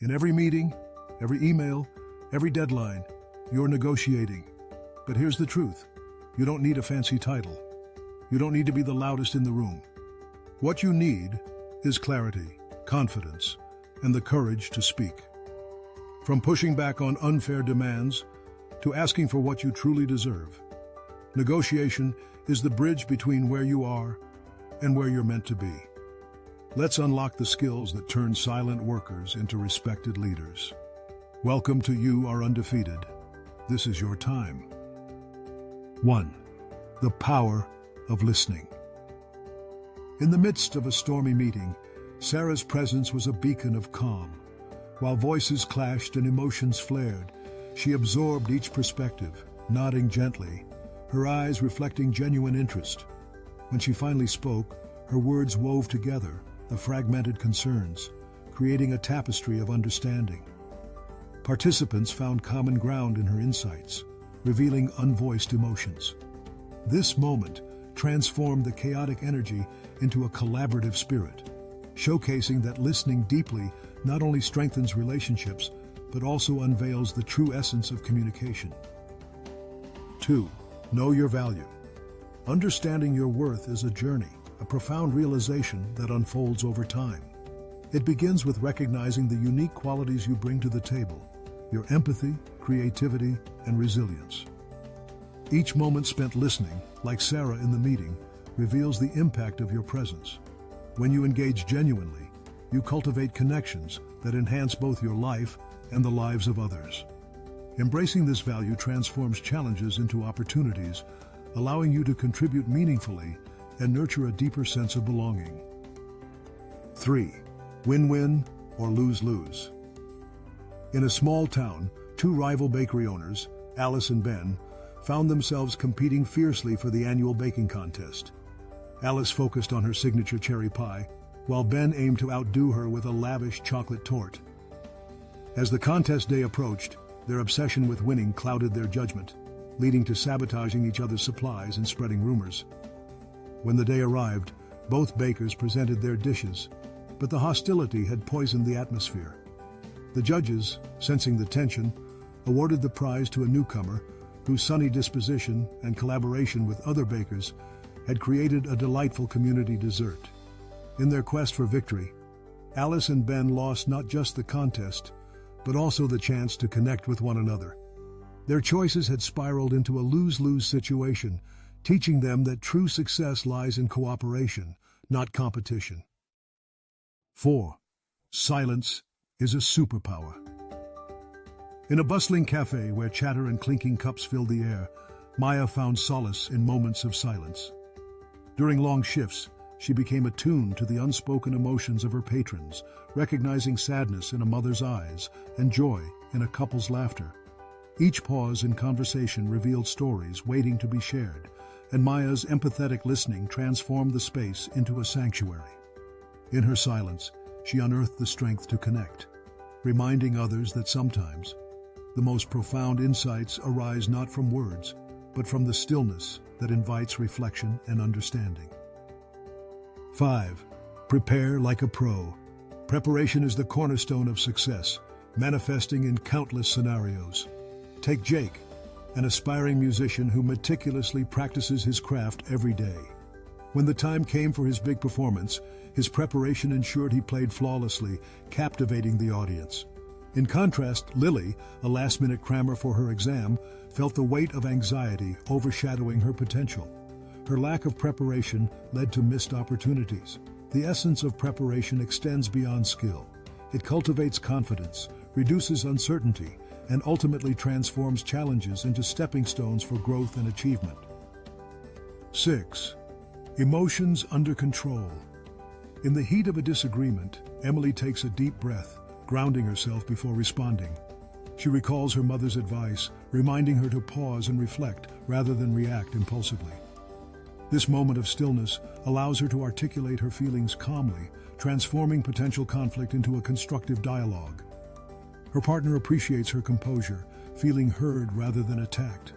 In every meeting, every email, every deadline, you're negotiating. But here's the truth. You don't need a fancy title. You don't need to be the loudest in the room. What you need is clarity, confidence, and the courage to speak. From pushing back on unfair demands to asking for what you truly deserve, negotiation is the bridge between where you are and where you're meant to be. Let's unlock the skills that turn silent workers into respected leaders. Welcome to You Are Undefeated. This is your time. 1. The power of listening. In the midst of a stormy meeting, Sarah's presence was a beacon of calm. While voices clashed and emotions flared, she absorbed each perspective, nodding gently, her eyes reflecting genuine interest. When she finally spoke, her words wove together the fragmented concerns, creating a tapestry of understanding. Participants found common ground in her insights, revealing unvoiced emotions. This moment transformed the chaotic energy into a collaborative spirit, showcasing that listening deeply not only strengthens relationships, but also unveils the true essence of communication. 2. Know your value. Understanding your worth is a journey, a profound realization that unfolds over time. It begins with recognizing the unique qualities you bring to the table, your empathy, creativity, and resilience. Each moment spent listening, like Sarah in the meeting, reveals the impact of your presence. When you engage genuinely, you cultivate connections that enhance both your life and the lives of others. Embracing this value transforms challenges into opportunities, allowing you to contribute meaningfully and nurture a deeper sense of belonging. 3. Win-win or lose-lose. In a small town, two rival bakery owners, Alice and Ben, found themselves competing fiercely for the annual baking contest. Alice focused on her signature cherry pie, while Ben aimed to outdo her with a lavish chocolate torte. As the contest day approached, their obsession with winning clouded their judgment, leading to sabotaging each other's supplies and spreading rumors. When the day arrived, both bakers presented their dishes, but the hostility had poisoned the atmosphere. The judges, sensing the tension, awarded the prize to a newcomer whose sunny disposition and collaboration with other bakers had created a delightful community dessert. In their quest for victory, Alice and Ben lost not just the contest, but also the chance to connect with one another. Their choices had spiraled into a lose-lose situation, teaching them that true success lies in cooperation, not competition. 4. Silence is a superpower. In a bustling cafe where chatter and clinking cups filled the air, Maya found solace in moments of silence. During long shifts, she became attuned to the unspoken emotions of her patrons, recognizing sadness in a mother's eyes and joy in a couple's laughter. Each pause in conversation revealed stories waiting to be shared, and Maya's empathetic listening transformed the space into a sanctuary. In her silence, she unearthed the strength to connect, reminding others that sometimes the most profound insights arise not from words, but from the stillness that invites reflection and understanding. 5. Prepare like a pro. Preparation is the cornerstone of success, manifesting in countless scenarios. Take Jake, an aspiring musician who meticulously practices his craft every day. When the time came for his big performance, his preparation ensured he played flawlessly, captivating the audience. In contrast, Lily, a last-minute crammer for her exam, felt the weight of anxiety overshadowing her potential. Her lack of preparation led to missed opportunities. The essence of preparation extends beyond skill. It cultivates confidence, reduces uncertainty, and ultimately transforms challenges into stepping stones for growth and achievement. 6. Emotions under control. In the heat of a disagreement, Emily takes a deep breath, grounding herself before responding. She recalls her mother's advice, reminding her to pause and reflect rather than react impulsively. This moment of stillness allows her to articulate her feelings calmly, transforming potential conflict into a constructive dialogue. Her partner appreciates her composure, feeling heard rather than attacked.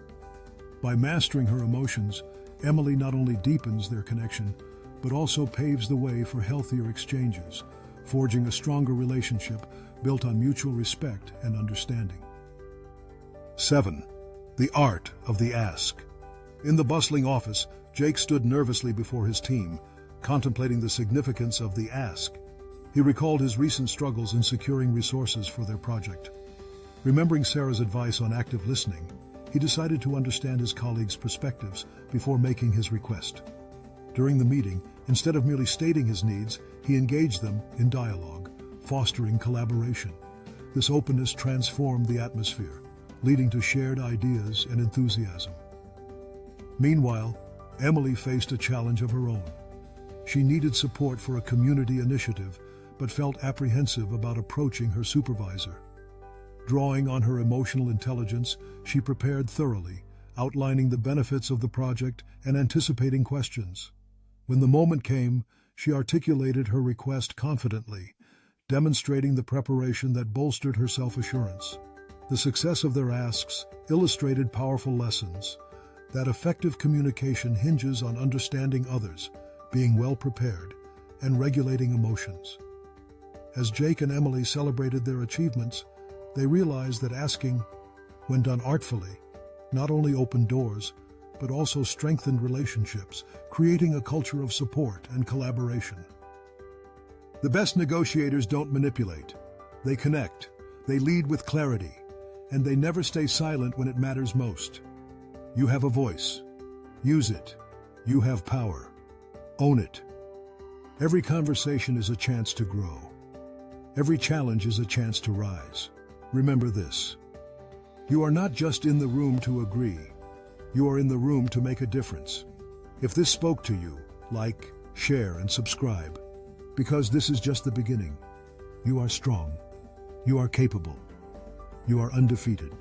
By mastering her emotions, Emily not only deepens their connection, but also paves the way for healthier exchanges, forging a stronger relationship built on mutual respect and understanding. 7. The art of the ask. In the bustling office, Jake stood nervously before his team, contemplating the significance of the ask. He recalled his recent struggles in securing resources for their project. Remembering Sarah's advice on active listening, he decided to understand his colleagues' perspectives before making his request. During the meeting, instead of merely stating his needs, he engaged them in dialogue, fostering collaboration. This openness transformed the atmosphere, leading to shared ideas and enthusiasm. Meanwhile, Emily faced a challenge of her own. She needed support for a community initiative, but felt apprehensive about approaching her supervisor. Drawing on her emotional intelligence, she prepared thoroughly, outlining the benefits of the project and anticipating questions. When the moment came, she articulated her request confidently, demonstrating the preparation that bolstered her self-assurance. The success of their asks illustrated powerful lessons, that effective communication hinges on understanding others, being well prepared, and regulating emotions. As Jake and Emily celebrated their achievements, they realized that asking, when done artfully, not only opened doors, but also strengthened relationships, creating a culture of support and collaboration. The best negotiators don't manipulate. They connect, they lead with clarity, and they never stay silent when it matters most. You have a voice. Use it. You have power. Own it. Every conversation is a chance to grow. Every challenge is a chance to rise. Remember this. You are not just in the room to agree. You are in the room to make a difference. If this spoke to you, like, share, and subscribe. Because this is just the beginning. You are strong. You are capable. You are undefeated.